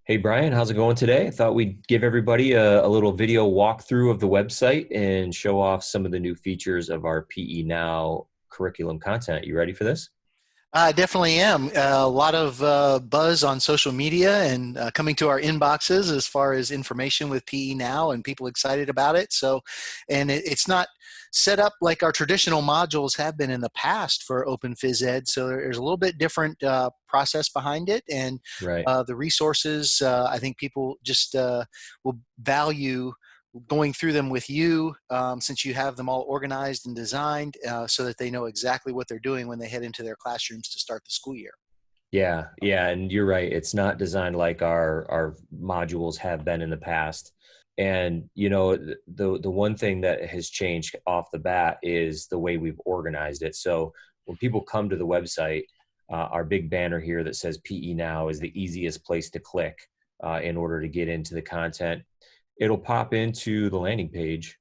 Hey Brian, how's it going today? I thought we'd give everybody a little video walkthrough of the website and show off some of the new features of our PE Now curriculum content. You ready for this? I definitely am. A lot of buzz on social media and coming to our inboxes as far as information with PE Now and people excited about it. It's not set up like our traditional modules have been in the past for OpenPhysEd. So there's a little bit different process behind it. And Right. the resources, I think people just will value going through them with you since you have them all organized and designed so that they know exactly what they're doing when they head into their classrooms to start the school year. Yeah, and you're right. It's not designed like our modules have been in the past. And the one thing that has changed off the bat is the way we've organized it. So when people come to the website, our big banner here that says PE Now is the easiest place to click in order to get into the content. It'll pop into the landing page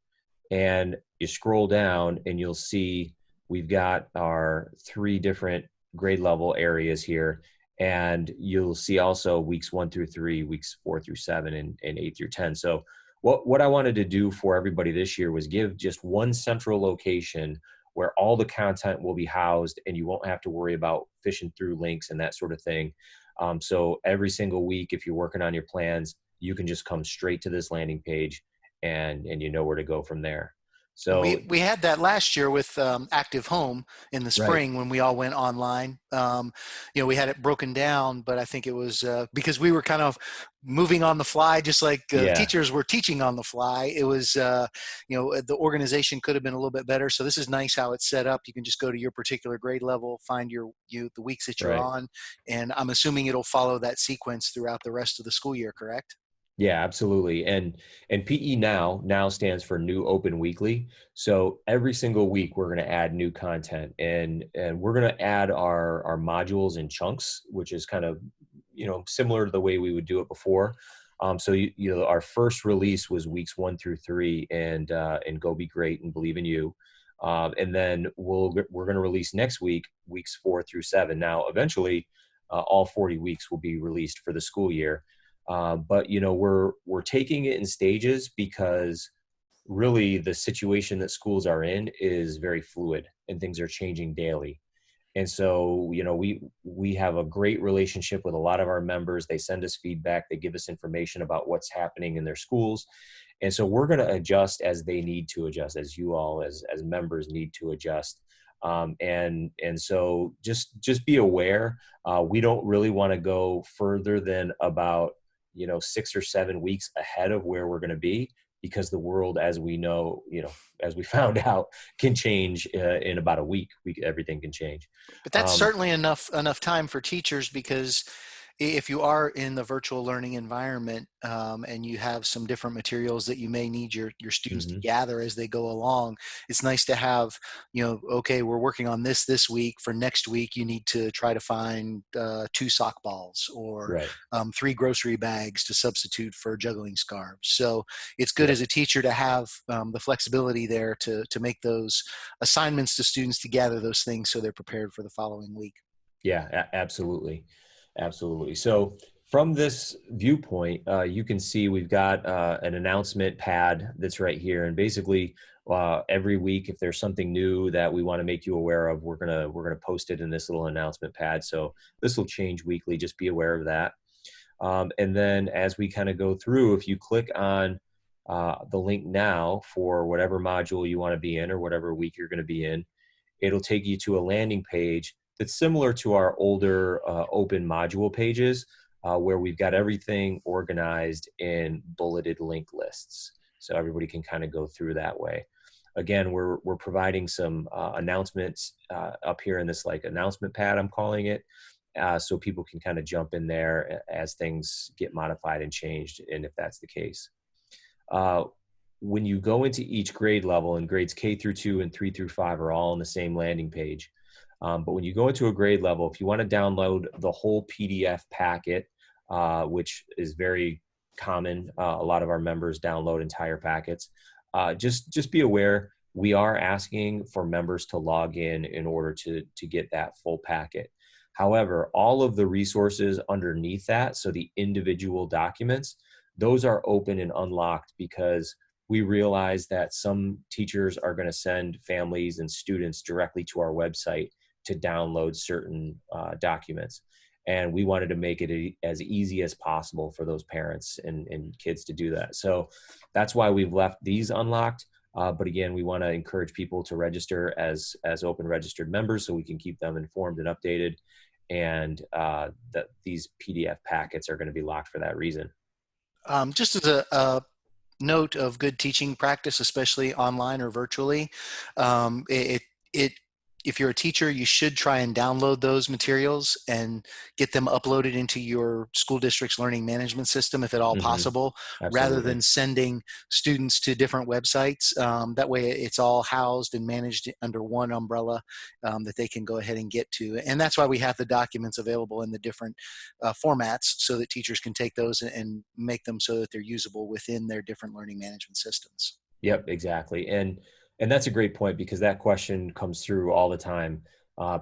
and you scroll down and you'll see we've got our three different grade level areas here. And you'll see also weeks 1 through 3, weeks 4 through 7, and 8 through 10. So what I wanted to do for everybody this year was give just one central location where all the content will be housed and you won't have to worry about fishing through links and that sort of thing. So every single week, if you're working on your plans, you can just come straight to this landing page and you know where to go from there. And So, we had that last year with Active Home in the right. spring when we all went online. We had it broken down, but I think it was because we were kind of moving on the fly, just like Yeah, teachers were teaching on the fly. It was, the organization could have been a little bit better. So this is nice how it's set up. You can just go to your particular grade level, find the weeks that you're right. on, and I'm assuming it'll follow that sequence throughout the rest of the school year. Correct? Yeah, absolutely. And PE now stands for New Open Weekly. So every single week we're going to add new content and we're going to add our modules in chunks, which is kind of similar to the way we would do it before. So our first release was weeks 1 through 3 and Go Be Great and Believe in You. And then we're going to release next week weeks 4 through 7. Now eventually all 40 weeks will be released for the school year. But we're taking it in stages because really the situation that schools are in is very fluid and things are changing daily. And so, we have a great relationship with a lot of our members. They send us feedback, they give us information about what's happening in their schools. And so we're going to adjust as they need to adjust, as you all as members need to adjust. And so just be aware. We don't really want to go further than about 6 or 7 weeks ahead of where we're going to be, because the world, as we know, as we found out, can change in about a week. Everything can change. But that's Um, certainly enough time for teachers because if you are in the virtual learning environment and you have some different materials that you may need your students to mhm. gather as they go along, it's nice to have, okay, we're working on this week. For next week, you need to try to find 2 sock balls or Right. 3 grocery bags to substitute for juggling scarves. So it's good Yep. as a teacher to have the flexibility there to make those assignments to students to gather those things so they're prepared for the following week. Yeah, absolutely. Absolutely. So from this viewpoint, you can see we've got an announcement pad that's right here. And basically every week, if there's something new that we want to make you aware of, we're gonna post it in this little announcement pad. So this will change weekly. Just be aware of that. And then as we kind of go through, if you click on the link now for whatever module you want to be in or whatever week you're going to be in, it'll take you to a landing page that's similar to our older open module pages, where we've got everything organized in bulleted link lists. So everybody can kind of go through that way. Again, we're providing some announcements up here in this like announcement pad, I'm calling it, so people can kind of jump in there as things get modified and changed, and if that's the case. Uh, when you go into each grade level, and grades K through 2 and 3 through 5 are all on the same landing page. But when you go into a grade level, if you want to download the whole PDF packet, which is very common, a lot of our members download entire packets. Just be aware, we are asking for members to log in order to get that full packet. However, all of the resources underneath that, so the individual documents, those are open and unlocked because we realize that some teachers are going to send families and students directly to our website to download certain documents. And we wanted to make it as easy as possible for those parents and kids to do that. So that's why we've left these unlocked. But again, we want to encourage people to register as open registered members so we can keep them informed and updated. And that these PDF packets are going to be locked for that reason. Just as a note of good teaching practice, especially online or virtually, it if you're a teacher, you should try and download those materials and get them uploaded into your school district's learning management system, if at all Mm-hmm. possible, rather Absolutely. than sending students to different websites. That way it's all housed and managed under one umbrella that they can go ahead and get to. And that's why we have the documents available in the different formats so that teachers can take those and make them so that they're usable within their different learning management systems. Yep, exactly. And that's a great point because that question comes through all the time.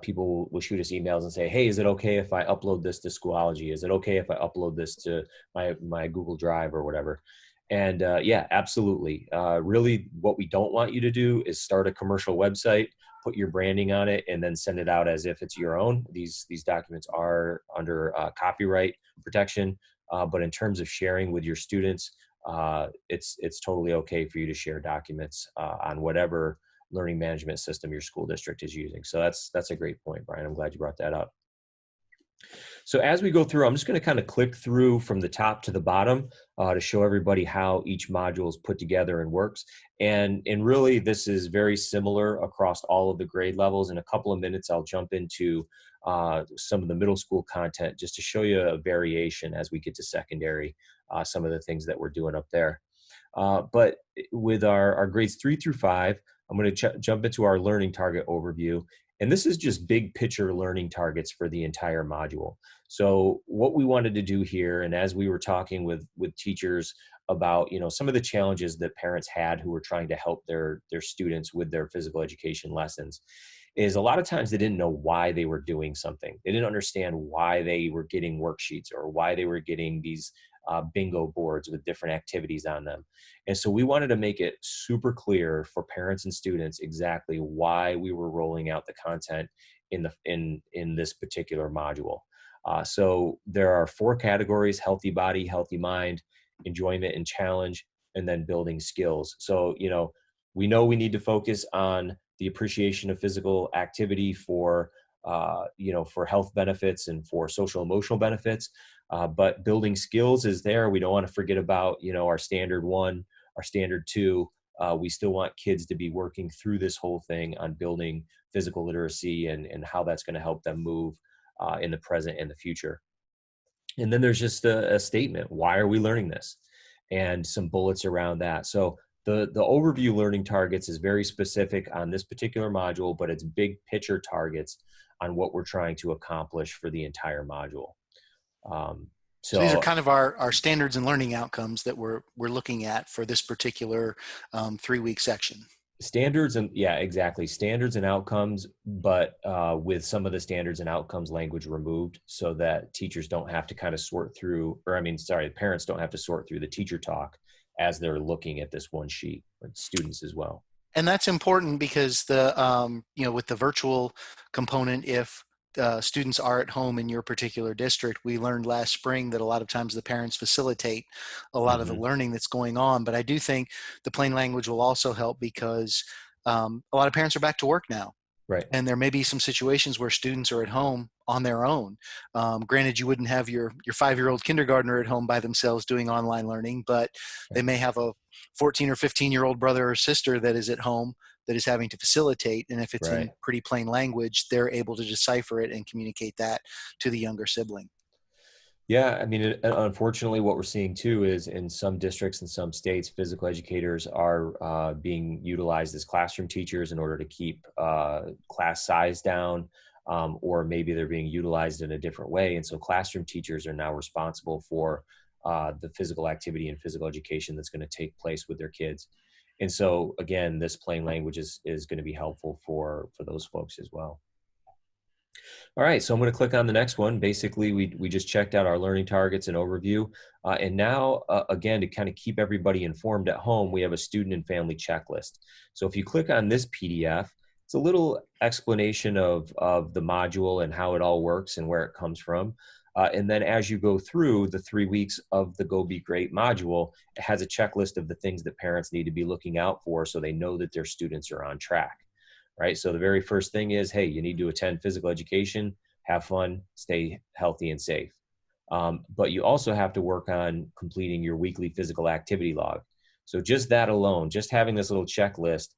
People will shoot us emails and say, "Hey, is it okay if I upload this to Schoology? Is it okay if I upload this to my Google Drive or whatever?" And yeah, absolutely. Really, what we don't want you to do is start a commercial website, put your branding on it, and then send it out as if it's your own. These documents are under copyright protection, but in terms of sharing with your students, it's totally okay for you to share documents on whatever learning management system your school district is using. So that's a great point, Brian. I'm glad you brought that up. So as we go through, I'm just going to kind of click through from the top to the bottom to show everybody how each module is put together and works. And really, this is very similar across all of the grade levels. In a couple of minutes, I'll jump into some of the middle school content just to show you a variation as we get to secondary, some of the things that we're doing up there. But with our grades 3 through 5, I'm going to jump into our learning target overview. And this is just big picture learning targets for the entire module. So what we wanted to do here, and as we were talking with teachers about, some of the challenges that parents had who were trying to help their students with their physical education lessons, is a lot of times they didn't know why they were doing something. They didn't understand why they were getting worksheets or why they were getting these bingo boards with different activities on them. And so we wanted to make it super clear for parents and students exactly why we were rolling out the content in this particular module. So there are 4 categories: healthy body, healthy mind, enjoyment and challenge, and then building skills. So, we know we need to focus on the appreciation of physical activity for, for health benefits and for social emotional benefits. But building skills is there. We don't want to forget about, our standard 1, our standard 2. We still want kids to be working through this whole thing on building physical literacy and how that's going to help them move in the present and the future. And then there's just a statement: why are we learning this? And some bullets around that. So the overview learning targets is very specific on this particular module, but it's big picture targets on what we're trying to accomplish for the entire module. So these are So kind of our standards and learning outcomes that we're looking at for this particular 3-week section. standards and yeah, exactly. Standards and outcomes, but with some of the standards and outcomes language removed so that teachers don't have to kind of sort through, parents don't have to sort through the teacher talk as they're looking at this one sheet, but students as well. And that's important because with the virtual component, if students are at home in your particular district, we learned last spring that a lot of times the parents facilitate a lot of the Hmm. learning that's going on. But I do think the plain language will also help because a lot of parents are back to work now. Right. And there may be some situations where students are at home on their own. Granted, you wouldn't have your 5-year-old kindergartner at home by themselves doing online learning, but they Right. may have a 14 or 15-year-old brother or sister that is at home that is having to facilitate. And if it's in Right. pretty plain language, they're able to decipher it and communicate that to the younger sibling. Yeah, I mean, unfortunately, what we're seeing too is in some districts and some states, physical educators are being utilized as classroom teachers in order to keep class size down, or maybe they're being utilized in a different way. And so classroom teachers are now responsible for the physical activity and physical education that's going to take place with their kids. And so, again, this plain language is going to be helpful for those folks as well. All right, so I'm going to click on the next one. Basically, we just checked out our learning targets and overview. And now, again, to kind of keep everybody informed at home, we have a student and family checklist. So if you click on this PDF, it's a little explanation of the module and how it all works and where it comes from. And then as you go through the 3 weeks of the Go Be Great module, it has a checklist of the things that parents need to be looking out for so they know that their students are on track. Right? So the very first thing is, hey, you need to attend physical education, have fun, stay healthy and safe. But you also have to work on completing your weekly physical activity log. So just that alone, just having this little checklist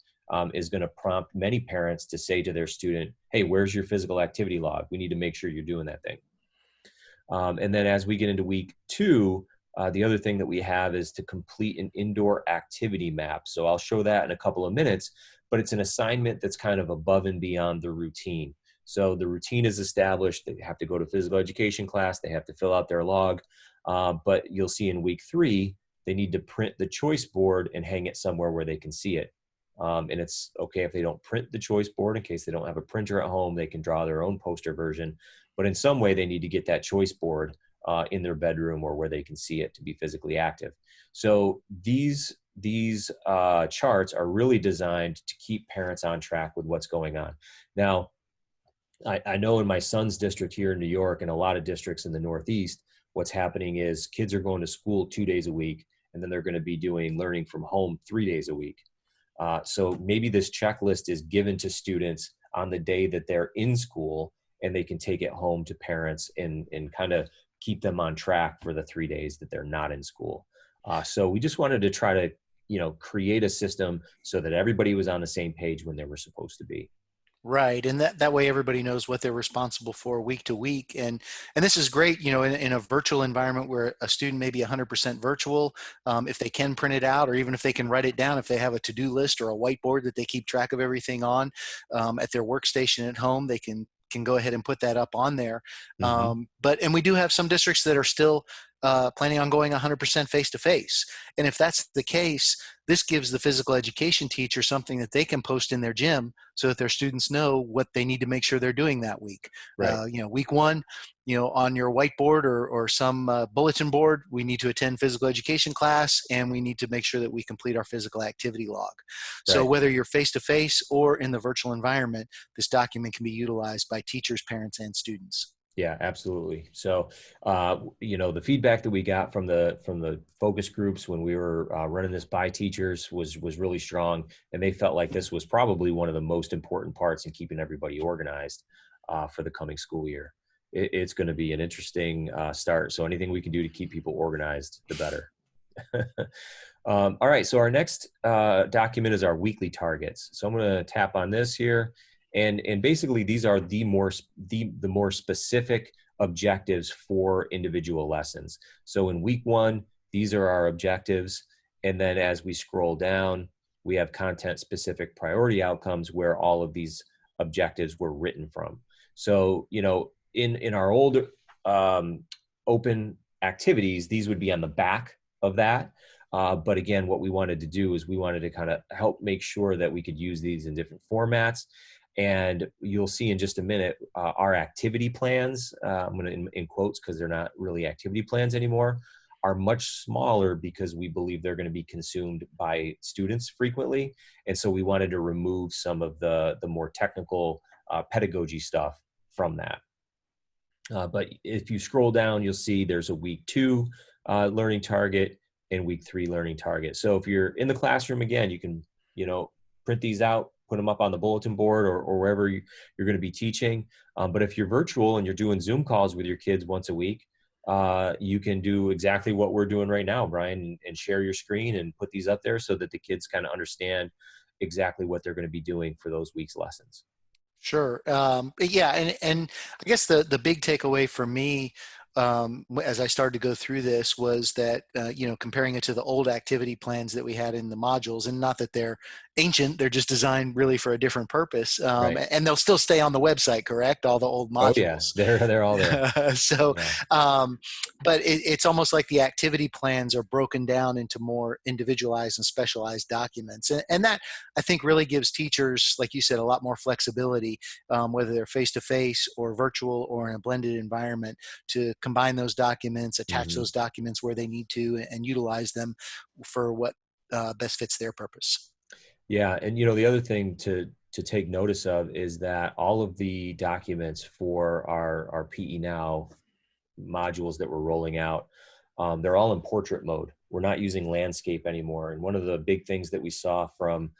is going to prompt many parents to say to their student, hey, where's your physical activity log? We need to make sure you're doing that thing. And then as we get into week 2, the other thing that we have is to complete an indoor activity map. So I'll show that in a couple of minutes, but it's an assignment that's kind of above and beyond the routine. So the routine is established. They have to go to physical education class. They have to fill out their log. But you'll see in week 3, they need to print the choice board and hang it somewhere where they can see it. And it's okay if they don't print the choice board. In case they don't have a printer at home, they can draw their own poster version. But in some way, they need to get that choice board in their bedroom or where they can see it to be physically active. So these charts are really designed to keep parents on track with what's going on. Now, I know in my son's district here in New York and a lot of districts in the Northeast, what's happening is kids are going to school 2 days a week, and then they're going to be doing learning from home 3 days a week. So maybe this checklist is given to students on the day that they're in school, and they can take it home to parents and kind of keep them on track for the 3 days that they're not in school. So we just wanted to try to, create a system so that everybody was on the same page when they were supposed to be. Right, and that way everybody knows what they're responsible for week to week, and this is great. In a virtual environment where a student may be 100% virtual, if they can print it out, or even if they can write it down, if they have a to-do list or a whiteboard that they keep track of everything on at their workstation at home, they can go ahead and put that up on there. Mm-hmm. And we do have some districts that are still planning on going 100% face-to-face, and if that's the case, this gives the physical education teacher something that they can post in their gym so that their students know what they need to make sure they're doing that week. Right. Week 1, on your whiteboard or some bulletin board, we need to attend physical education class, and we need to make sure that we complete our physical activity log. So Right. whether you're face-to-face or in the virtual environment, this document can be utilized by teachers, parents, and students. Yeah, absolutely. So, the feedback that we got from the focus groups when we were running this by teachers was really strong, and they felt like this was probably one of the most important parts in keeping everybody organized for the coming school year. It's going to be an interesting start. So, anything we can do to keep people organized, the better. All right. So, our next document is our weekly targets. So, I'm going to tap on this here. And basically, these are the more specific objectives for individual lessons. So in week 1, these are our objectives. And then as we scroll down, we have content specific priority outcomes where all of these objectives were written from. So, in our old open activities, these would be on the back of that. But again, what we wanted to do is we wanted to kind of help make sure that we could use these in different formats. And you'll see in just a minute, our activity plans, I'm going to in quotes because they're not really activity plans anymore, are much smaller because we believe they're going to be consumed by students frequently. And so we wanted to remove some of the more technical pedagogy stuff from that. But if you scroll down, you'll see there's a week 2 learning target and week 3 learning target. So if you're in the classroom, again, you can, print these out, put them up on the bulletin board or wherever you're going to be teaching. But if you're virtual and you're doing Zoom calls with your kids once a week, you can do exactly what we're doing right now, Brian, and share your screen and put these up there so that the kids kind of understand exactly what they're going to be doing for those week's lessons. Sure. Yeah, and I guess the big takeaway for me as I started to go through this was that comparing it to the old activity plans that we had in the modules, and not that they're ancient. They're just designed really for a different purpose. Right. And they'll still stay on the website, correct? All the old Oh yeah, modules. they're all there. So, Yeah. but it's almost like the activity plans are broken down into more individualized and specialized documents. And that, I think, really gives teachers, like you said, a lot more flexibility, whether they're face to face or virtual or in a blended environment, to combine those documents, attach Hmm. those documents where they need to, and utilize them for what best fits their purpose. Yeah, and you know the other thing to take notice of is that all of the documents for our PE Now modules that we're rolling out, they're all in portrait mode. We're not using landscape anymore. And one of the big things that we saw from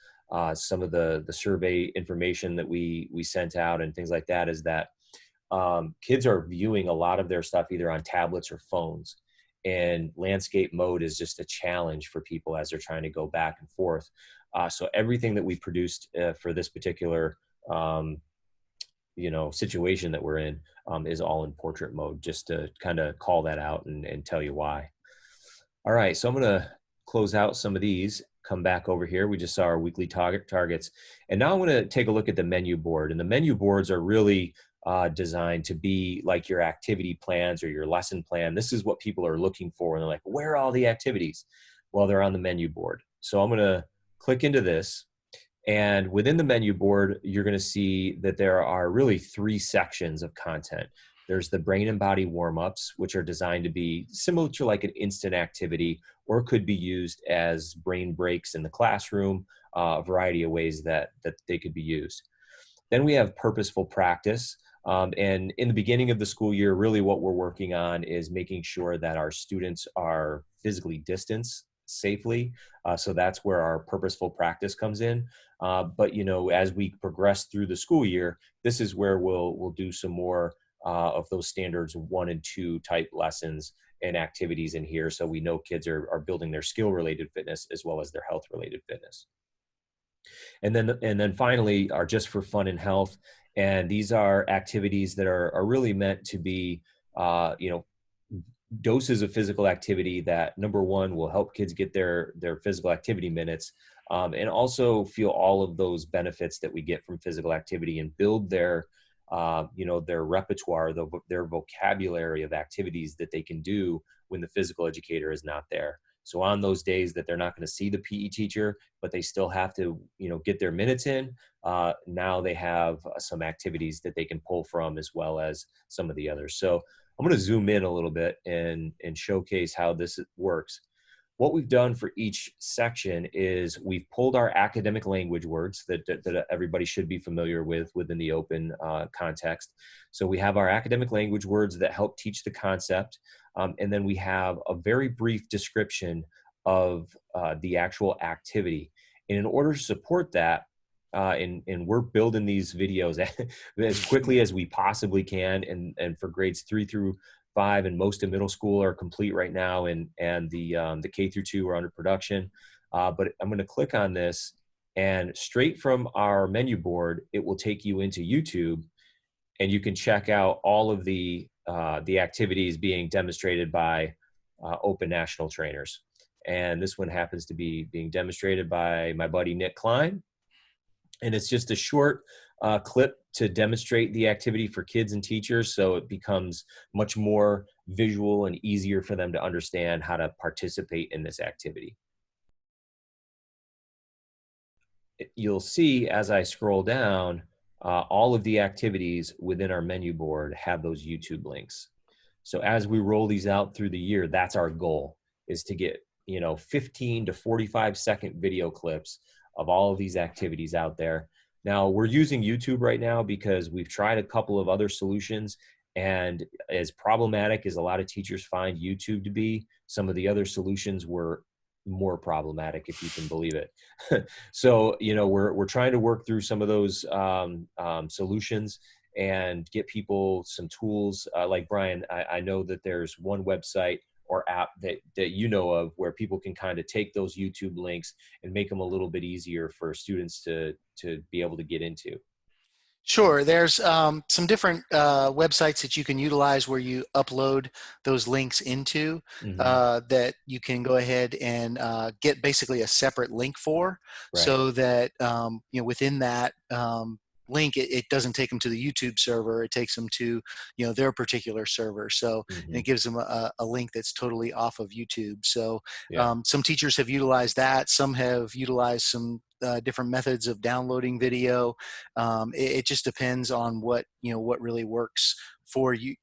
some of the survey information that we sent out and things like that is that kids are viewing a lot of their stuff either on tablets or phones. And landscape mode is just a challenge for people as they're trying to go back and forth. So everything that we produced for this particular um, situation that we're in is all in portrait mode, just to kind of call that out and tell you why. All right, so I'm going to close out some of these, come back over here. We just saw our weekly targets. And now I'm going to take a look at the menu board. And the menu boards are really designed to be like your activity plans or your lesson plan. This is what people are looking for. And they're like, where are all the activities? Well, they're on the menu board. So I'm going to click into this. And within the menu board, you're going to see that there are really three sections of content. There's the brain and body warm-ups, which are designed to be similar to like an instant activity, or could be used as brain breaks in the classroom, a variety of ways that they could be used. Then we have purposeful practice. And in the beginning of the school year, really what we're working on is making sure that our students are physically distanced safely. So that's where our purposeful practice comes in. But as we progress through the school year, this is where we'll do some more of those standards 1 and 2 type lessons and activities in here. So we know kids are building their skill related fitness as well as their health related fitness. And then finally are just for fun and health. And these are activities that are really meant to be, doses of physical activity that, number one, will help kids get their physical activity minutes, and also feel all of those benefits that we get from physical activity and build their their repertoire, their vocabulary of activities that they can do when the physical educator is not there. So on those days that they're not going to see the PE teacher, but they still have to, get their minutes in, now they have some activities that they can pull from as well as some of the others. So I'm going to zoom in a little bit and showcase how this works. What we've done for each section is we've pulled our academic language words that everybody should be familiar with within the open context. So we have our academic language words that help teach the concept. And then we have a very brief description of the actual activity. And in order to support that, and we're building these videos as quickly as we possibly can. And for grades 3 through 5 and most of middle school are complete right now, and the K through 2 are under production. But I'm going to click on this, and straight from our menu board, it will take you into YouTube, and you can check out all of the activities being demonstrated by Open National trainers. And this one happens to be being demonstrated by my buddy Nick Klein. And it's just a short clip to demonstrate the activity for kids and teachers, so it becomes much more visual and easier for them to understand how to participate in this activity. You'll see as I scroll down, all of the activities within our menu board have those YouTube links. So as we roll these out through the year, that's our goal, is to get 15 to 45-second video clips of all of these activities out there. Now, we're using YouTube right now because we've tried a couple of other solutions, and as problematic as a lot of teachers find YouTube to be, some of the other solutions were more problematic, if you can believe it. So, we're trying to work through some of those solutions and get people some tools. Like Brian, I know that there's one website or app that you know of where people can kind of take those YouTube links and make them a little bit easier for students to be able to get into. Sure. There's some different websites that you can utilize where you upload those links into Hmm. that you can go ahead and get basically a separate link for, Right. so that within that link, it doesn't take them to the YouTube server. It takes them to their particular server. So and Hmm. it gives them a link that's totally off of YouTube. So Yeah. some teachers have utilized that. Some have utilized some different methods of downloading video. It just depends on what really works for you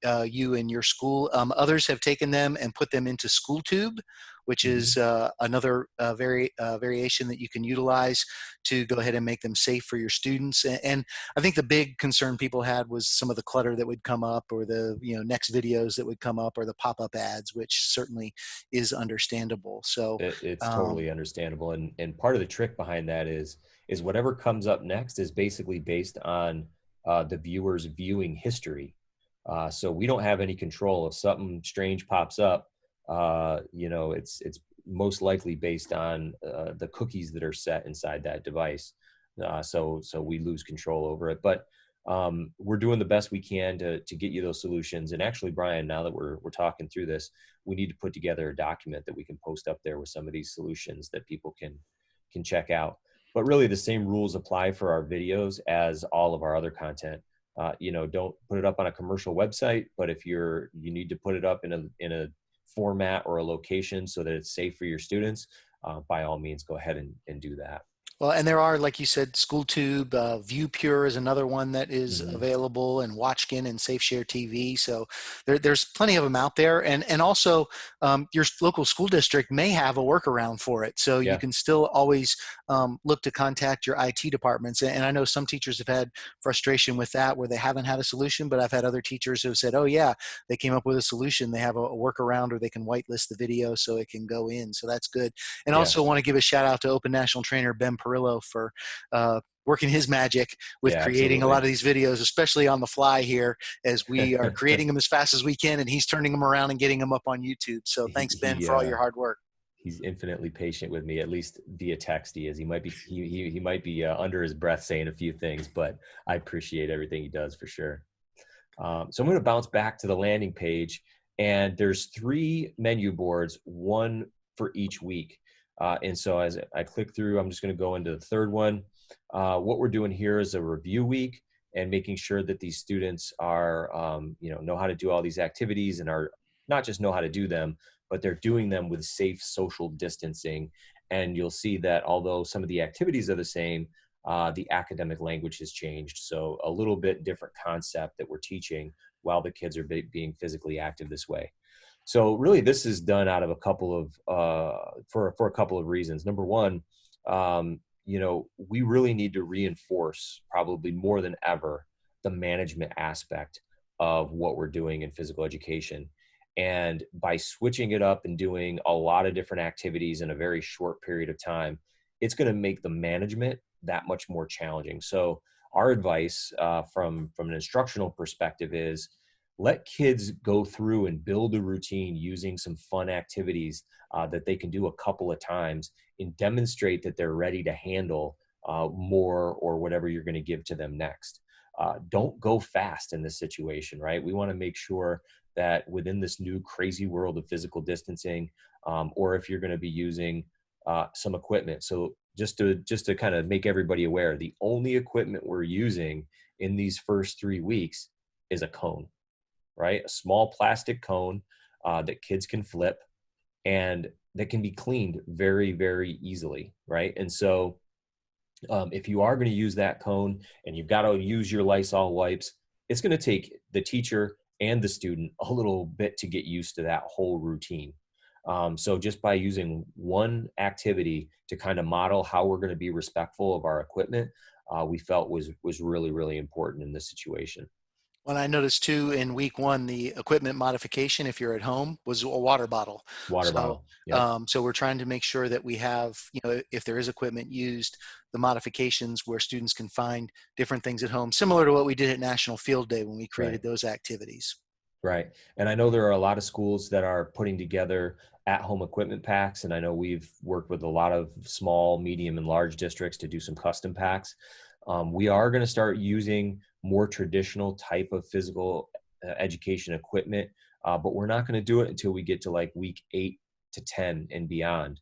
and your school. Others have taken them and put them into SchoolTube, which Hmm. is another variation that you can utilize to go ahead and make them safe for your students. And I think the big concern people had was some of the clutter that would come up, or the next videos that would come up, or the pop-up ads, which certainly is understandable. So It's um, totally understandable, and part of the trick behind that is whatever comes up next is basically based on the viewer's viewing history. So we don't have any control if something strange pops up. It's most likely based on the cookies that are set inside that device. So we lose control over it, but we're doing the best we can to get you those solutions. And actually, Brian, now that we're talking through this, we need to put together a document that we can post up there with some of these solutions that people can check out. But really, the same rules apply for our videos as all of our other content. Don't put it up on a commercial website, but if you need to put it up in a format or a location so that it's safe for your students, by all means, go ahead and do that. Well, and there are, like you said, SchoolTube, ViewPure is another one that is Hmm. available, and Watchkin and SafeShare TV. So there's plenty of them out there, and also your local school district may have a workaround for it. So you Yeah. can still always look to contact your IT departments. And I know some teachers have had frustration with that, where they haven't had a solution. But I've had other teachers who have said, "Oh yeah, they came up with a solution. They have a workaround, or they can whitelist the video so it can go in." So that's good. And Yeah. also want to give a shout out to Open National Trainer Ben Perillo for working his magic with Yeah. creating a lot Absolutely. of these videos, especially on the fly here, as we are creating them as fast as we can, and he's turning them around and getting them up on YouTube. So he thanks, Ben, he for all your hard work. he's infinitely patient with me, at least via text. He is. He might be under his breath saying a few things, but I appreciate everything he does for sure. So I'm going to bounce back to the landing page, and there's 3 menu boards, one for each week. And so as I click through, I'm just going to go into the third one. What we're doing here is a review week and making sure that these students are, know how to do all these activities and are not just know how to do them, but they're doing them with safe social distancing. And you'll see that although some of the activities are the same, the academic language has changed. So a little bit different concept that we're teaching while the kids are being physically active this way. So really, this is done out of a couple of for a couple of reasons. Number one, we really need to reinforce probably more than ever the management aspect of what we're doing in physical education. And by switching it up and doing a lot of different activities in a very short period of time, it's going to make the management that much more challenging. So our advice from an instructional perspective is let kids go through and build a routine using some fun activities that they can do a couple of times and demonstrate that they're ready to handle more or whatever you're going to give to them next. Don't go fast in this situation, right? We want to make sure that within this new crazy world of physical distancing, or if you're going to be using some equipment. So just to kind of make everybody aware, the only equipment we're using in these first 3 weeks is a cone, right? A small plastic cone that kids can flip and that can be cleaned very, very easily, right? And so if you are going to use that cone and you've got to use your Lysol wipes, it's going to take the teacher and the student a little bit to get used to that whole routine. So just by using one activity to kind of model how we're going to be respectful of our equipment, we felt was really, really important in this situation. When I noticed too in week one, the equipment modification, if you're at home, was a water bottle. Water So, bottle. Yep. so we're trying to make sure that we have, if there is equipment used, the modifications where students can find different things at home, similar to what we did at National Field Day when we created Right. those activities. Right. And I know there are a lot of schools that are putting together at-home equipment packs. And I know we've worked with a lot of small, medium, and large districts to do some custom packs. We are going to start using more traditional type of physical education equipment, but we're not going to do it until we get to like week 8 to 10 and beyond,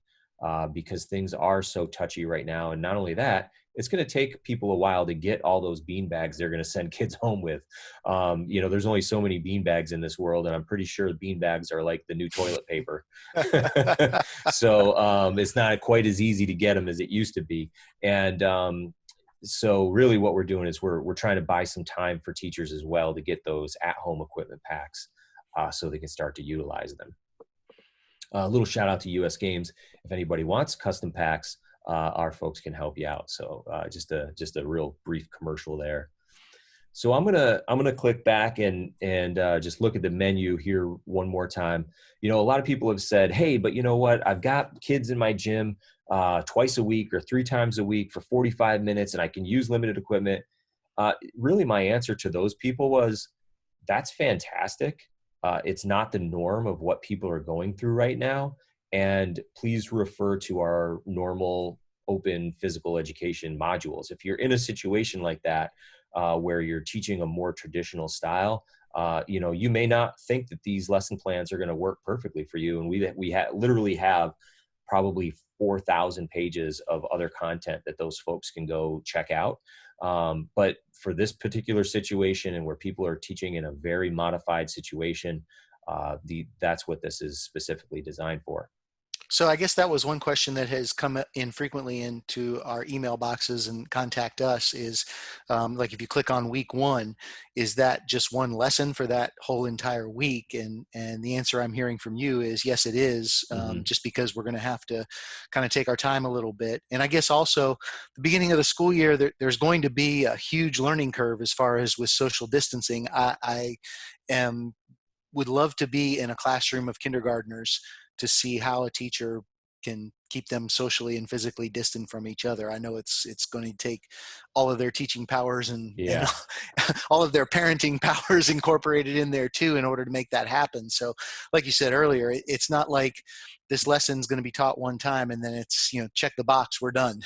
because things are so touchy right now. And not only that, it's going to take people a while to get all those bean bags they're going to send kids home with. There's only so many bean bags in this world, and I'm pretty sure bean bags are like the new toilet paper. So it's not quite as easy to get them as it used to be. And so really what we're doing is we're trying to buy some time for teachers as well to get those at-home equipment packs, so they can start to utilize them. A little shout out to US Games. If anybody wants custom packs, our folks can help you out. So just a real brief commercial there. So I'm gonna click back and just look at the menu here one more time. A lot of people have said, hey, but you know what? I've got kids in my gym twice a week or 3 times a week for 45 minutes, and I can use limited equipment. Really, my answer to those people was, that's fantastic. It's not the norm of what people are going through right now. And please refer to our normal open physical education modules. If you're in a situation like that, where you're teaching a more traditional style, you may not think that these lesson plans are going to work perfectly for you. And we literally have probably 4,000 pages of other content that those folks can go check out. But for this particular situation, and where people are teaching in a very modified situation, that's what this is specifically designed for. So I guess that was one question that has come in frequently into our email boxes and contact us is, like, if you click on week 1, is that just one lesson for that whole entire week? And the answer I'm hearing from you is yes, it is, just because we're going to have to kind of take our time a little bit. And I guess also the beginning of the school year, there's going to be a huge learning curve as far as with social distancing. I would love to be in a classroom of kindergartners to see how a teacher can keep them socially and physically distant from each other. I know it's going to take all of their teaching powers and all of their parenting powers incorporated in there too, in order to make that happen. So like you said earlier, it's not like this lesson is going to be taught one time and then it's, check the box, we're done.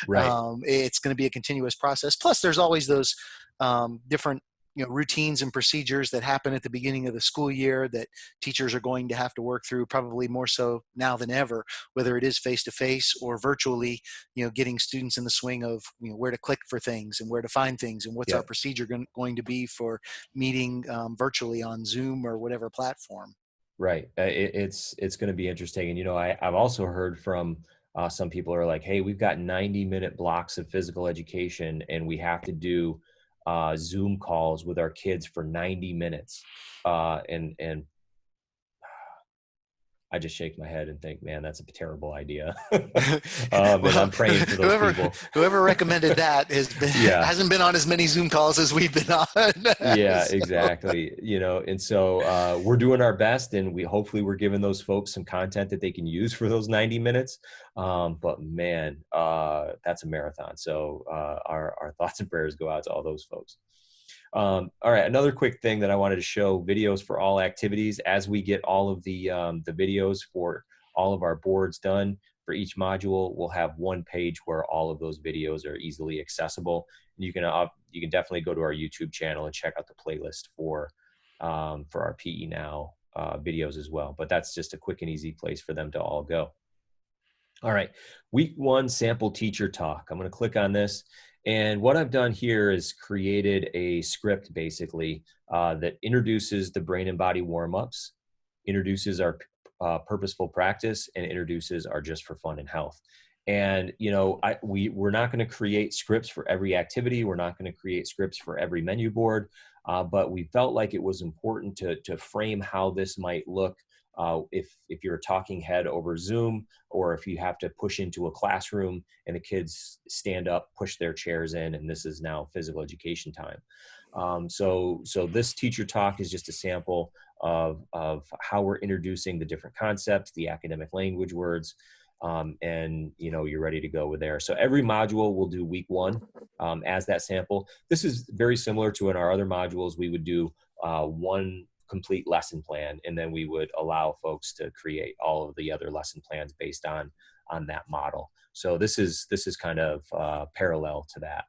Right. It's going to be a continuous process. Plus there's always those different routines and procedures that happen at the beginning of the school year that teachers are going to have to work through, probably more so now than ever, whether it is face-to-face or virtually, getting students in the swing of where to click for things and where to find things and what's our procedure going to be for meeting virtually on Zoom or whatever platform. Right. It's going to be interesting. And, I've also heard from some people who are like, hey, we've got 90-minute blocks of physical education and we have to do Zoom calls with our kids for 90 minutes. And I just shake my head and think, man, that's a terrible idea. And I'm praying for those people. Whoever recommended that hasn't been on as many Zoom calls as we've been on. Yeah, exactly. And so we're doing our best, and hopefully we're giving those folks some content that they can use for those 90 minutes. But man, that's a marathon. So our thoughts and prayers go out to all those folks. All right, another quick thing that I wanted to show: videos for all activities. As we get all of the videos for all of our boards done for each module, we'll have one page where all of those videos are easily accessible. And you can definitely go to our YouTube channel and check out the playlist for our PE Now videos as well. But that's just a quick and easy place for them to all go. All right, week 1 sample teacher talk. I'm going to click on this. And what I've done here is created a script basically that introduces the brain and body warm-ups, introduces our purposeful practice, and introduces our just for fun and health. And, we're not going to create scripts for every activity. We're not going to create scripts for every menu board, but we felt like it was important to frame how this might look if you're a talking head over Zoom, or if you have to push into a classroom and the kids stand up, push their chairs in, and this is now physical education time. So this teacher talk is just a sample of how we're introducing the different concepts, the academic language words, and you're ready to go with there. So every module will do week 1 as that sample. This is very similar to in our other modules. We would do one complete lesson plan, and then we would allow folks to create all of the other lesson plans based on that model. So this is kind of parallel to that.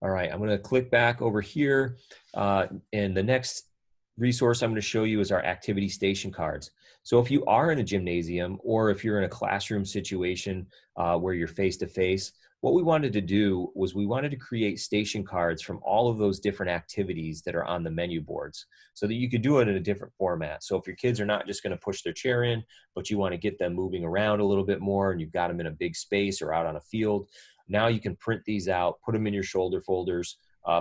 All right, I'm going to click back over here. And the next resource I'm going to show you is our activity station cards. So if you are in a gymnasium or if you're in a classroom situation where you're face-to-face, what we wanted to do was we wanted to create station cards from all of those different activities that are on the menu boards so that you could do it in a different format. So if your kids are not just going to push their chair in, but you want to get them moving around a little bit more and you've got them in a big space or out on a field, now you can print these out, put them in your shoulder folders,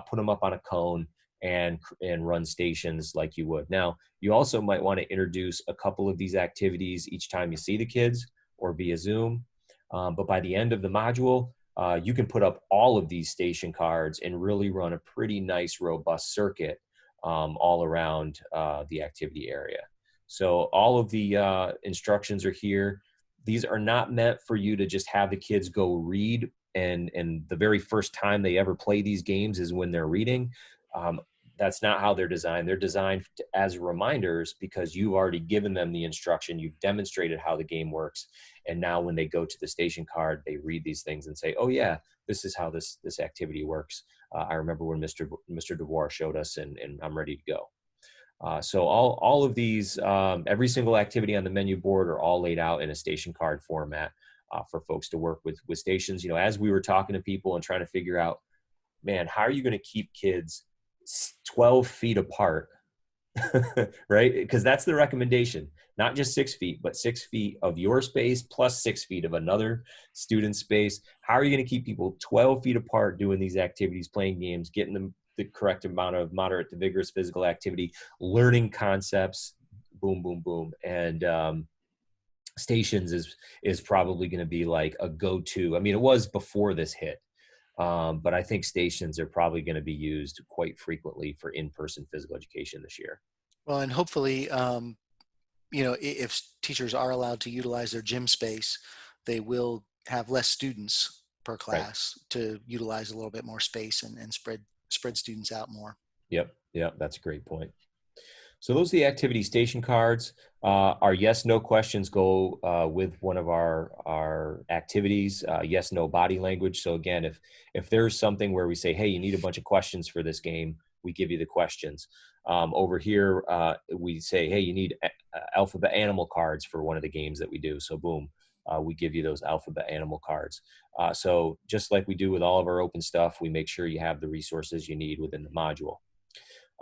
put them up on a cone, and run stations like you would. Now, you also might want to introduce a couple of these activities each time you see the kids or via Zoom. But by the end of the module, you can put up all of these station cards and really run a pretty nice, robust circuit all around the activity area. So all of the instructions are here. These are not meant for you to just have the kids go read and the very first time they ever play these games is when they're reading. That's not how they're designed. They're designed as reminders because you've already given them the instruction. You've demonstrated how the game works. And now when they go to the station card, they read these things and say, oh yeah, this is how this activity works. I remember when Mr. DeVore showed us and I'm ready to go. So all of these, every single activity on the menu board are all laid out in a station card format for folks to work with stations. You know, as we were talking to people and trying to figure out, man, how are you going to keep kids 12 feet apart, right? Because that's the recommendation, not just 6 feet, but 6 feet of your space plus 6 feet of another student's space. How are you going to keep people 12 feet apart doing these activities, playing games, getting them the correct amount of moderate to vigorous physical activity, learning concepts, boom, boom, boom. And stations is probably going to be like a go-to. I mean, it was before this hit, but I think stations are probably going to be used quite frequently for in-person physical education this year. Well, and hopefully, you know, if teachers are allowed to utilize their gym space, they will have less students per Right. class to utilize a little bit more space and spread students out more. Yep. Yep. That's a great point. So those are the activity station cards. Our yes, no questions go with one of our activities, yes, no body language. So again, if there's something where we say, hey, you need a bunch of questions for this game, we give you the questions. Over here, we say, hey, you need alphabet animal cards for one of the games that we do. So boom, we give you those alphabet animal cards. So just like we do with all of our open stuff, we make sure you have the resources you need within the module.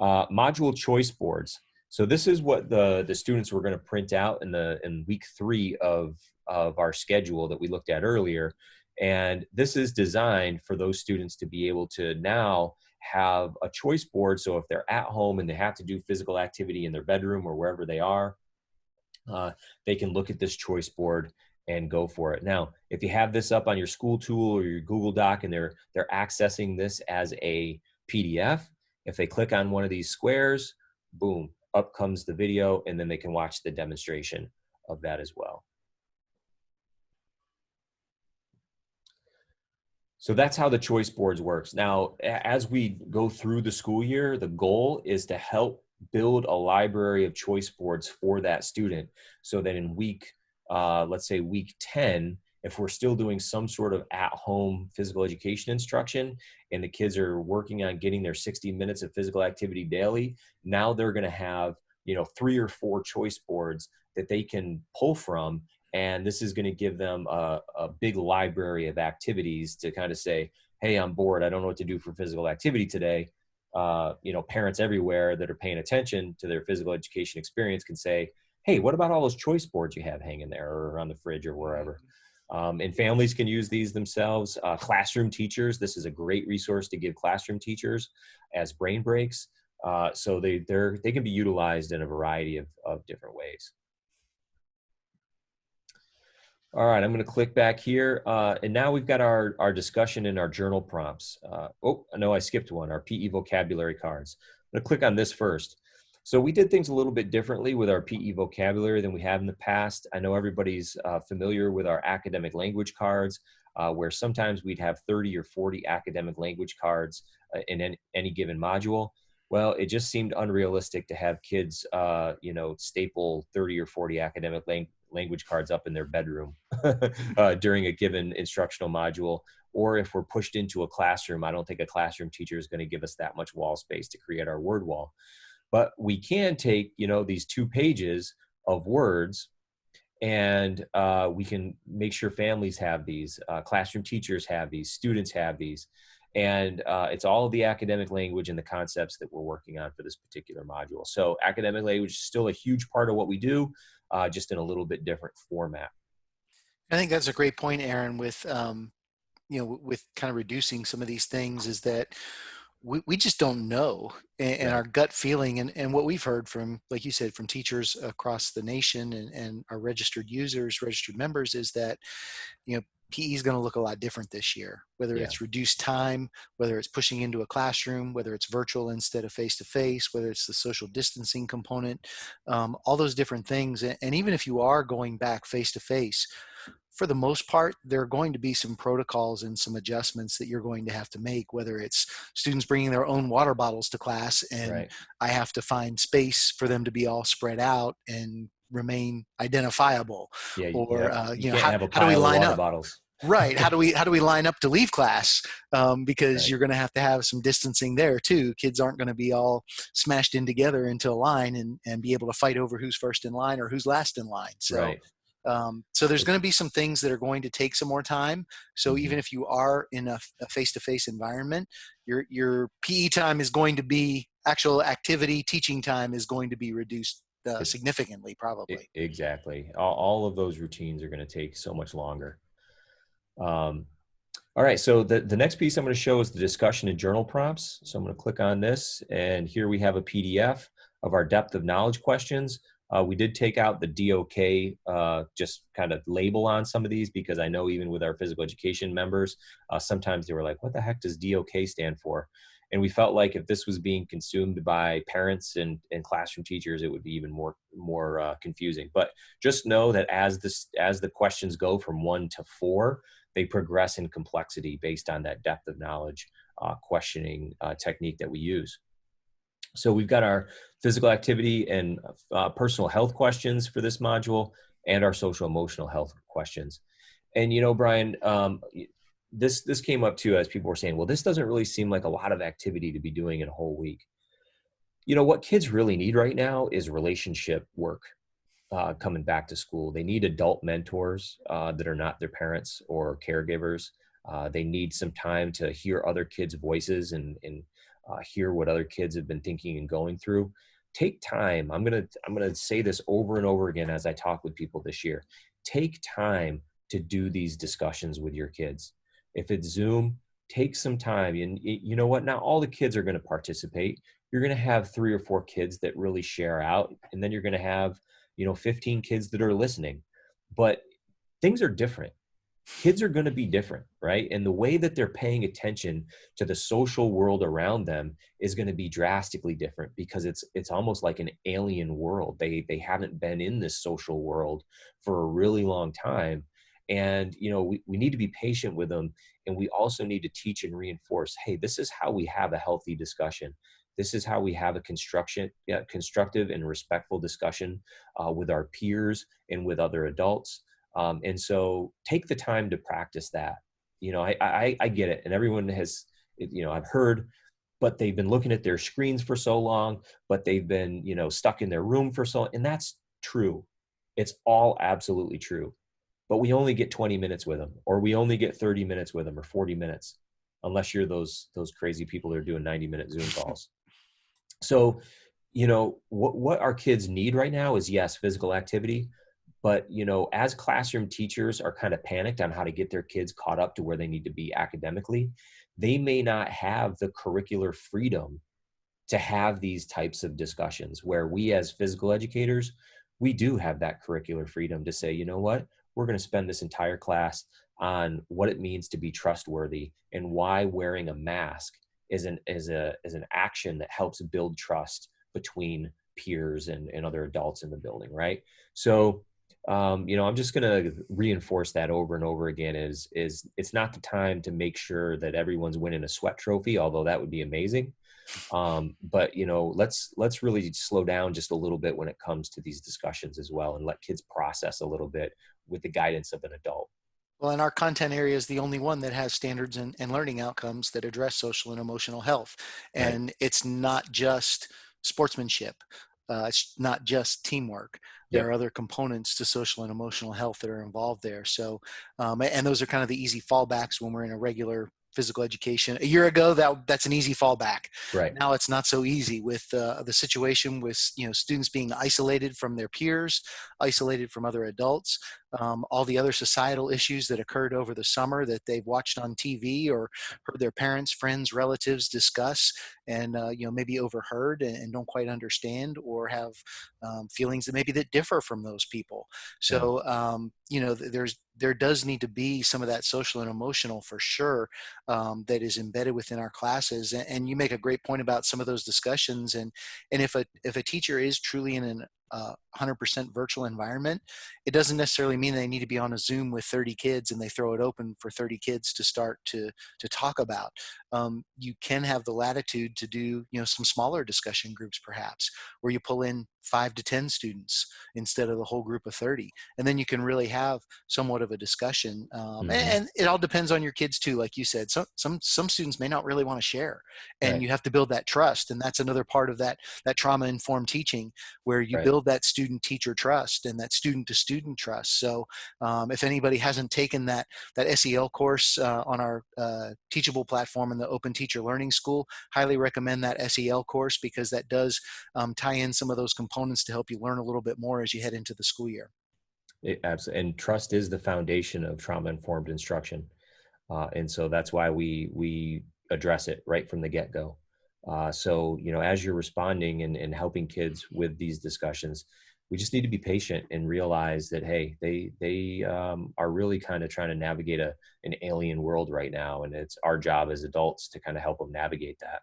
Module choice boards. So this is what the students were going to print out in week 3 of our schedule that we looked at earlier. And this is designed for those students to be able to now have a choice board. So if they're at home and they have to do physical activity in their bedroom or wherever they are, they can look at this choice board and go for it. Now, if you have this up on your school tool or your Google Doc and they're accessing this as a PDF, if they click on one of these squares, boom, up comes the video, and then they can watch the demonstration of that as well. So that's how the choice boards works. Now, as we go through the school year, the goal is to help build a library of choice boards for that student so that in week, let's say week 10, if we're still doing some sort of at-home physical education instruction and the kids are working on getting their 60 minutes of physical activity daily, now they're going to have, you know, 3 or 4 choice boards that they can pull from. And this is going to give them a big library of activities to kind of say, hey, I'm bored. I don't know what to do for physical activity today. You know, parents everywhere that are paying attention to their physical education experience can say, hey, what about all those choice boards you have hanging there or on the fridge or wherever? And families can use these themselves. Classroom teachers, this is a great resource to give classroom teachers as brain breaks. So they can be utilized in a variety of different ways. All right, I'm going to click back here. And now we've got our discussion in our journal prompts. Oh, no, I skipped one, our PE vocabulary cards. I'm going to click on this first. So we did things a little bit differently with our PE vocabulary than we have in the past. I know everybody's familiar with our academic language cards, where sometimes we'd have 30 or 40 academic language cards in any given module. Well, it just seemed unrealistic to have kids, you know, staple 30 or 40 academic language cards up in their bedroom during a given instructional module or if we're pushed into a classroom, I don't think a classroom teacher is going to give us that much wall space to create our word wall. But we can take, these 2 pages of words, and we can make sure families have these, classroom teachers have these, students have these, and it's all of the academic language and the concepts that we're working on for this particular module. So academic language is still a huge part of what we do, just in a little bit different format. I think that's a great point, Aaron, with with kind of reducing some of these things, is that we just don't know, and Right. our gut feeling, and what we've heard from, like you said, from teachers across the nation, and our registered users, registered members, is that PE is going to look a lot different this year, whether Yeah. it's reduced time, whether it's pushing into a classroom, whether it's virtual instead of face-to-face, whether it's the social distancing component, all those different things. And even if you are going back face-to-face, for the most part, there are going to be some protocols and some adjustments that you're going to have to make, whether it's students bringing their own water bottles to class and Right. I have to find space for them to be all spread out and remain identifiable, Yeah. or Yep. You can't how have a do we pile of line water up? bottles. Right. How do we line up to leave class? Because Right. you're going to have some distancing there too. Kids aren't going to be all smashed in together into a line and be able to fight over who's first in line or who's last in line. So Right. so there's It, going to be some things that are going to take some more time. So even mhm. if you are in a face-to-face environment, your PE time is going to be, actual activity teaching time is going to be reduced It's significantly, probably. exactly. All of those routines are going to take so much longer. Um, all right, so the next piece I'm going to show is the discussion and journal prompts. So I'm going to click on this, and here we have a PDF of our depth of knowledge questions. We did take out the DOK just kind of label on some of these, because I know even with our physical education members, sometimes they were like, what the heck does DOK stand for? And we felt like if this was being consumed by parents and classroom teachers, it would be even more confusing. But just know that as the questions go from 1 to 4, they progress in complexity based on that depth of knowledge questioning technique that we use. So we've got our physical activity and personal health questions for this module, and our social emotional health questions. And Brian, this came up too, as people were saying, well, this doesn't really seem like a lot of activity to be doing in a whole week. What kids really need right now is relationship work. Coming back to school, they need adult mentors that are not their parents or caregivers. They need some time to hear other kids' voices and hear what other kids have been thinking and going through. Take time. I'm gonna say this over and over again as I talk with people this year. Take time to do these discussions with your kids. If it's Zoom, take some time. And you know what? Not all the kids are going to participate. You're going to have 3 or 4 kids that really share out, and then you're going to have 15 kids that are listening. But things are different. Kids are going to be different, right? And the way that they're paying attention to the social world around them is going to be drastically different, because it's almost like an alien world. They haven't been in this social world for a really long time. And we need to be patient with them, and we also need to teach and reinforce, hey, this is how we have a healthy discussion. This is how we have a constructive and respectful discussion with our peers and with other adults. And so take the time to practice that. I get it. And everyone has, I've heard, but they've been looking at their screens for so long, but they've been, stuck in their room for so long. And that's true. It's all absolutely true. But we only get 20 minutes with them, or we only get 30 minutes with them, or 40 minutes, unless you're those crazy people that are doing 90-minute Zoom calls. So, what our kids need right now is, yes, physical activity. But, as classroom teachers are kind of panicked on how to get their kids caught up to where they need to be academically, they may not have the curricular freedom to have these types of discussions, where we as physical educators, we do have that curricular freedom to say, you know what, we're going to spend this entire class on what it means to be trustworthy, and why wearing a mask is an action that helps build trust between peers and other adults in the building, right? So I'm just going to reinforce that over and over again, is it's not the time to make sure that everyone's winning a sweat trophy, although that would be amazing. But let's really slow down just a little bit when it comes to these discussions as well, and let kids process a little bit with the guidance of an adult. Well, and our content area is the only one that has standards and learning outcomes that address social and emotional health. Right. And it's not just sportsmanship. It's not just teamwork. There are Yep. other components to social and emotional health that are involved there. So, and those are kind of the easy fallbacks when we're in a regular physical education. A year ago, that's an easy fallback. Right. Now it's not so easy with the situation with students being isolated from their peers, isolated from other adults, all the other societal issues that occurred over the summer that they've watched on TV or heard their parents, friends, relatives discuss, and maybe overheard and don't quite understand, or have feelings that maybe that differ from those people. Yeah. So there does need to be some of that social and emotional for sure, that is embedded within our classes. And you make a great point about some of those discussions. And if a teacher is truly in an 100% virtual environment, it doesn't necessarily mean they need to be on a Zoom with 30 kids and they throw it open for 30 kids to start to talk about. You can have the latitude to do some smaller discussion groups, perhaps, where you pull in 5 to 10 students instead of the whole group of 30, and then you can really have somewhat of a discussion. Hmm. And it all depends on your kids too, like you said. Some students may not really want to share, and Right. you have to build that trust, and that's another part of that trauma informed teaching, where you Right. build that student teacher trust and that student to student trust. So if anybody hasn't taken that SEL course on our teachable platform in the Open Teacher Learning School, highly recommend that SEL course, because that does tie in some of those components to help you learn a little bit more as you head into the school year. Absolutely. And trust is the foundation of trauma informed instruction. And so that's why we address it right from the get-go. So, as you're responding and helping kids with these discussions, we just need to be patient and realize that, hey, they are really kind of trying to navigate an alien world right now, and it's our job as adults to kind of help them navigate that.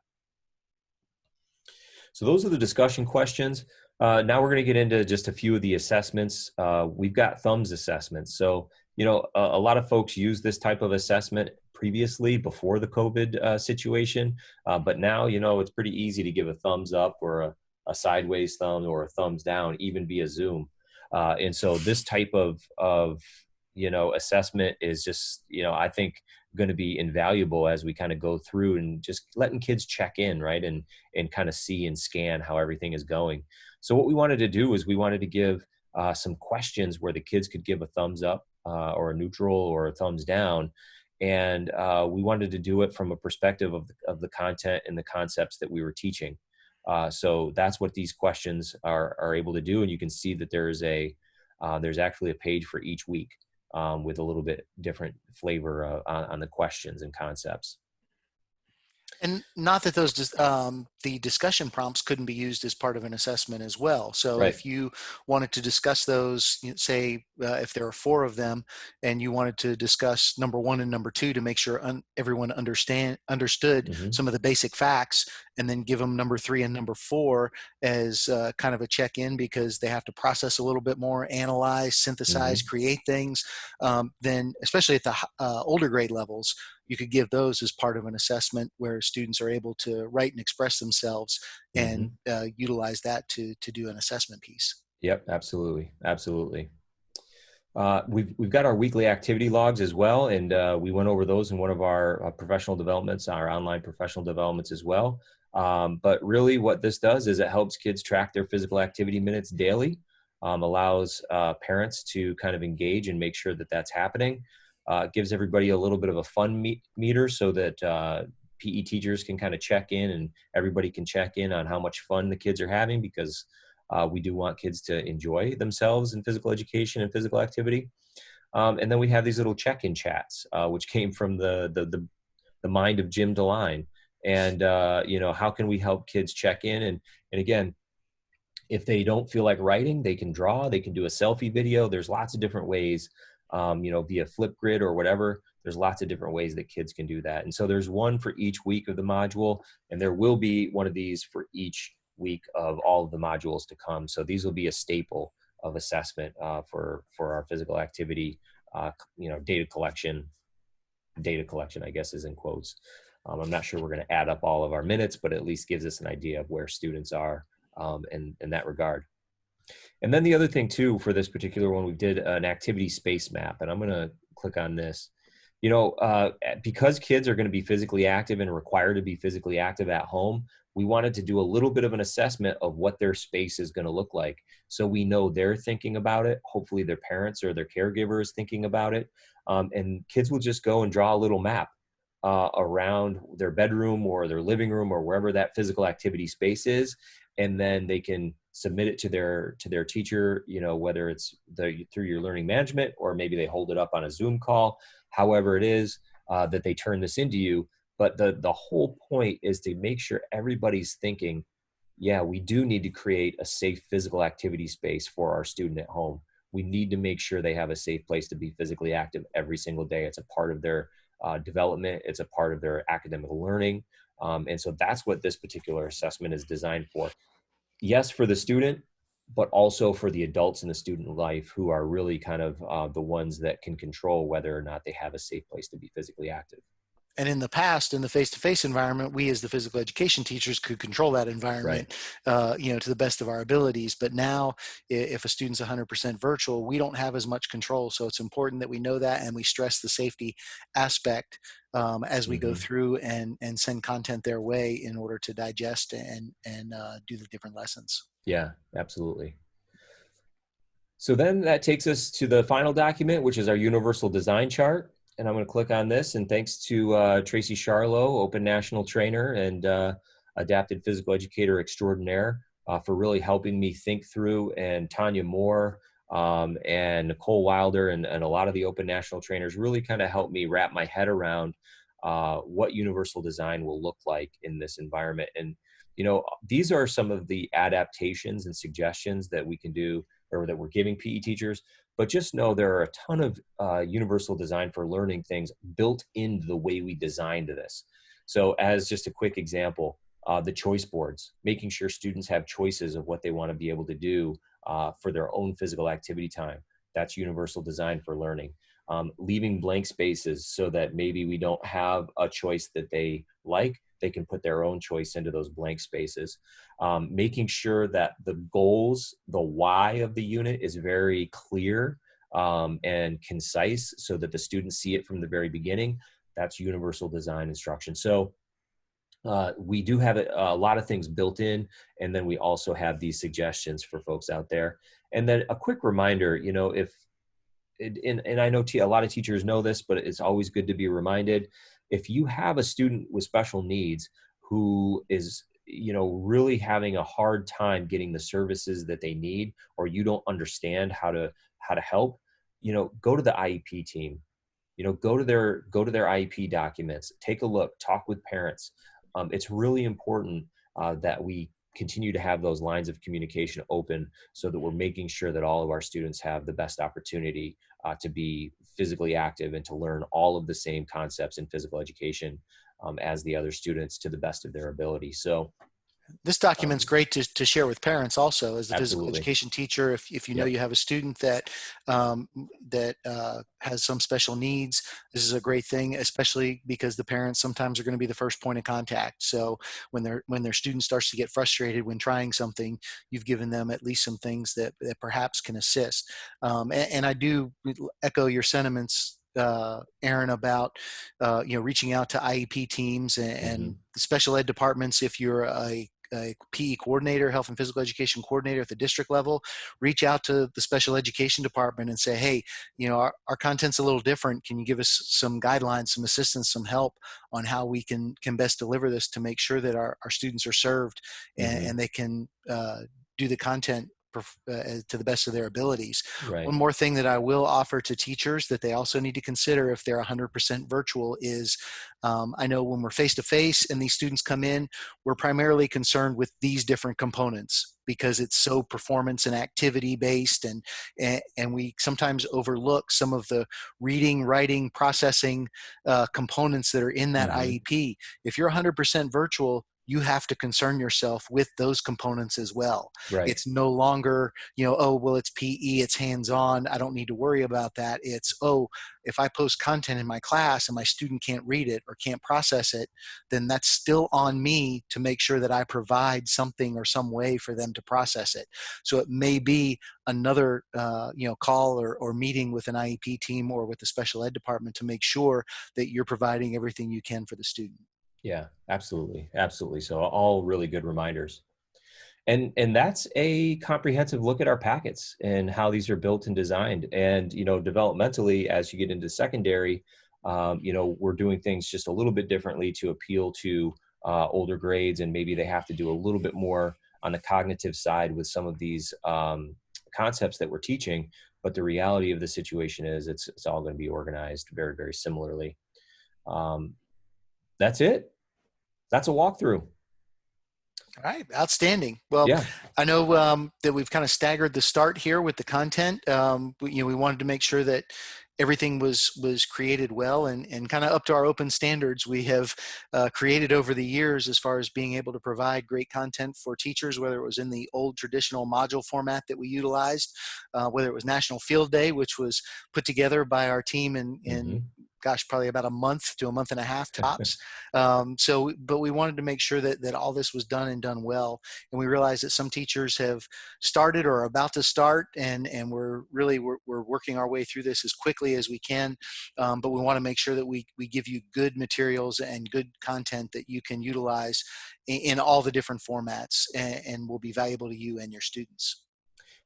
So those are the discussion questions. Now we're going to get into just a few of the assessments. We've got thumbs assessments. So, a lot of folks use this type of assessment previously before the COVID situation. But now, it's pretty easy to give a thumbs up or a sideways thumb or a thumbs down, even via Zoom. And so this type of assessment is just, I think, going to be invaluable as we kind of go through and just letting kids check in, right? And kind of see and scan how everything is going. So what we wanted to do is we wanted to give some questions where the kids could give a thumbs up or a neutral or a thumbs down. And we wanted to do it from a perspective of the content and the concepts that we were teaching. So that's what these questions are able to do. And you can see that there's actually a page for each week with a little bit different flavor on the questions and concepts. And not that the discussion prompts couldn't be used as part of an assessment as well. So Right. if you wanted to discuss those, say if there are 4 of them, and you wanted to discuss number 1 and number 2 to make sure everyone understood Hmm. some of the basic facts, and then give them number 3 and number 4 as kind of a check-in, because they have to process a little bit more, analyze, synthesize, Hmm. create things, then especially at the older grade levels, you could give those as part of an assessment where students are able to write and express themselves, and Hmm. utilize that to do an assessment piece. Yep. Absolutely. Absolutely. We've got our weekly activity logs as well, and we went over those in one of our professional developments, our online professional developments as well. But really, what this does is it helps kids track their physical activity minutes daily, allows parents to kind of engage and make sure that that's happening. Gives everybody a little bit of a fun meter so that PE teachers can kind of check in and everybody can check in on how much fun the kids are having, because we do want kids to enjoy themselves in physical education and physical activity. And then we have these little check-in chats, which came from the mind of Jim DeLine. And how can we help kids check in? And again, if they don't feel like writing, they can draw, they can do a selfie video. There's lots of different ways, via Flipgrid or whatever. There's lots of different ways that kids can do that. And so there's one for each week of the module, and there will be one of these for each week of all of the modules to come. So these will be a staple of assessment for our physical activity, data collection, I guess, is in quotes. I'm not sure we're going to add up all of our minutes, but at least gives us an idea of where students are in that regard. And then the other thing too, for this particular one, we did an activity space map, and I'm going to click on this. You know, because kids are going to be physically active and required to be physically active at home, we wanted to do a little bit of an assessment of what their space is going to look like. So we know they're thinking about it. Hopefully their parents or their caregiver is thinking about it. And kids will just go and draw a little map around their bedroom or their living room or wherever that physical activity space is. And then they can submit it to their teacher, you know, whether it's through your learning management, or maybe they hold it up on a Zoom call, however it is that they turn this into you. But the whole point is to make sure everybody's thinking, yeah, we do need to create a safe physical activity space for our student at home. We need to make sure they have a safe place to be physically active every single day. It's a part of their development. It's a part of their academic learning. And so that's what this particular assessment is designed for. Yes, for the student, but also for the adults in the student life, who are really kind of the ones that can control whether or not they have a safe place to be physically active. And in the past, in the face-to-face environment, we as the physical education teachers could control that Right. environment, to the best of our abilities. But now, if a student's 100% virtual, we don't have as much control. So it's important that we know that, and we stress the safety aspect as we go Hmm. through and send content their way in order to digest and do the different lessons. Yeah, absolutely. So then that takes us to the final document, which is our universal design chart. And I'm going to click on this. And thanks to Tracy Charlo, Open National Trainer and Adapted Physical Educator Extraordinaire, for really helping me think through, and Tanya Moore and Nicole Wilder and a lot of the Open National Trainers really kind of helped me wrap my head around what universal design will look like in this environment. And, you know, these are some of the adaptations and suggestions that we can do, or that we're giving PE teachers. But just know there are a ton of universal design for learning things built into the way we designed this. So as just a quick example, the choice boards, making sure students have choices of what they want to be able to do for their own physical activity time. That's universal design for learning. Leaving blank spaces so that maybe we don't have a choice that they like, they can put their own choice into those blank spaces. Making sure that the goals, the why of the unit is very clear and concise so that the students see it from the very beginning. That's universal design instruction. So we do have a lot of things built in, and then we also have these suggestions for folks out there. And then a quick reminder, you know, if and I know a lot of teachers know this, but it's always good to be reminded. If you have a student with special needs who is, you know, really having a hard time getting the services that they need, or you don't understand how to help, you know, go to the IEP team. You know, go to their IEP documents, take a look, talk with parents. It's really important that we continue to have those lines of communication open, so that we're making sure that all of our students have the best opportunity to be physically active and to learn all of the same concepts in physical education as the other students, to the best of their ability. So This document's great to share with parents also as the physical absolutely. education teacher. If you know Yep. you have a student that has some special needs, this is a great thing, especially because the parents sometimes are going to be the first point of contact. So when their student starts to get frustrated when trying something, you've given them at least some things that perhaps can assist. And I do echo your sentiments, Aaron, about reaching out to IEP teams and Hmm. the special ed departments. If you're a PE coordinator, health and physical education coordinator at the district level, reach out to the special education department and say, hey, our content's a little different. Can you give us some guidelines, some assistance, some help on how we can best deliver this to make sure that our students are served Hmm. and they can do the content to the best of their abilities. Right. One more thing that I will offer to teachers that they also need to consider if they're 100% virtual is, I know when we're face to face and these students come in, we're primarily concerned with these different components because it's so performance and activity based, and we sometimes overlook some of the reading, writing, processing components that are in that Hmm. IEP. If you're 100% virtual, you have to concern yourself with those components as well. Right. It's no longer, oh, well, it's PE, it's hands-on, I don't need to worry about that. It's, oh, if I post content in my class and my student can't read it or can't process it, then that's still on me to make sure that I provide something or some way for them to process it. So it may be another call or meeting with an IEP team or with the special ed department to make sure that you're providing everything you can for the student. Yeah, absolutely. Absolutely. So all really good reminders. And that's a comprehensive look at our packets and how these are built and designed. And, developmentally, as you get into secondary, we're doing things just a little bit differently to appeal to older grades, and maybe they have to do a little bit more on the cognitive side with some of these concepts that we're teaching. But the reality of the situation is it's all going to be organized very, very similarly. That's it. That's a walkthrough. All right, outstanding. Well, Yeah. I know that we've kind of staggered the start here with the content. We wanted to make sure that everything was created well and kind of up to our open standards we have created over the years as far as being able to provide great content for teachers, whether it was in the old traditional module format that we utilized, whether it was National Field Day, which was put together by our team in gosh, probably about a month to a month and a half tops. But we wanted to make sure that all this was done and done well. And we realized that some teachers have started or are about to start, and we're working our way through this as quickly as we can. But we want to make sure that we give you good materials and good content that you can utilize in all the different formats and will be valuable to you and your students.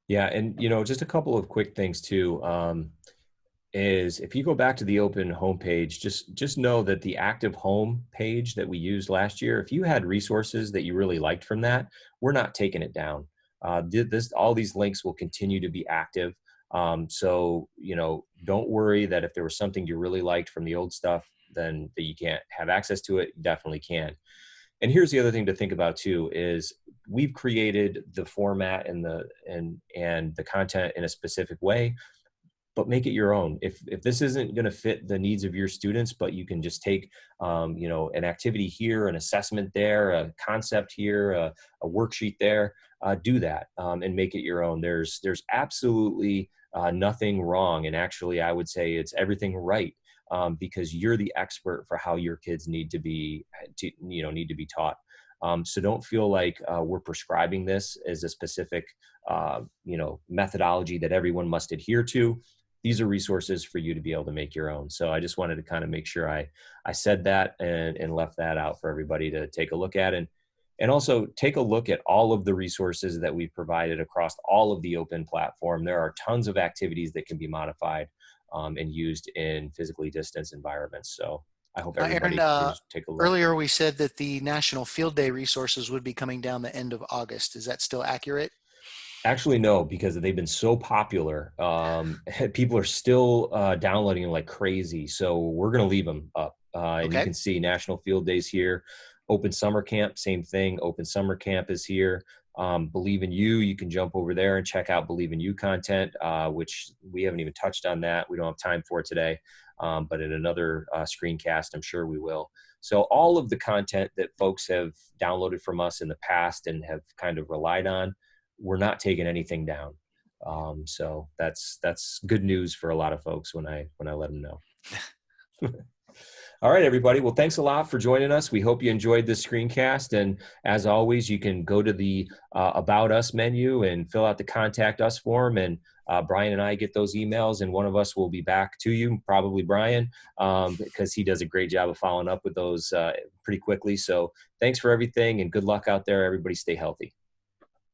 Yeah. And, just a couple of quick things too. Is if you go back to the open homepage, just know that the active home page that we used last year, if you had resources that you really liked from that, we're not taking it down. All these links will continue to be active. So, don't worry that if there was something you really liked from the old stuff, then that you can't have access to it. You definitely can. And here's the other thing to think about too, is we've created the format and the content in a specific way, but make it your own. If this isn't going to fit the needs of your students, but you can just take, an activity here, an assessment there, a concept here, a worksheet there, do that and make it your own. There's absolutely nothing wrong. And actually, I would say it's everything right because you're the expert for how your kids need to be taught. So don't feel like we're prescribing this as a specific, methodology that everyone must adhere to. These are resources for you to be able to make your own. So I just wanted to kind of make sure I said that and left that out for everybody to take a look at. And also take a look at all of the resources that we've provided across all of the open platform. There are tons of activities that can be modified and used in physically distanced environments. So I hope everybody Aaron, just take a look. earlier we said that the National Field Day resources would be coming down the end of August. Is that still accurate? Actually, no, because they've been so popular. People are still downloading them like crazy. So we're going to leave them up. And you Okay. can see National Field Days here. Open Summer Camp, same thing. Open Summer Camp is here. Believe in You, you can jump over there and check out Believe in You content, which we haven't even touched on that. We don't have time for today. But in another screencast, I'm sure we will. So all of the content that folks have downloaded from us in the past and have kind of relied on, we're not taking anything down. So that's good news for a lot of folks when I let them know. All right, everybody. Well, thanks a lot for joining us. We hope you enjoyed this screencast. And as always, you can go to the About Us menu and fill out the Contact Us form. And Brian and I get those emails, and one of us will be back to you, probably Brian, because he does a great job of following up with those pretty quickly. So thanks for everything, and good luck out there. Everybody stay healthy.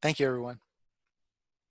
Thank you, everyone.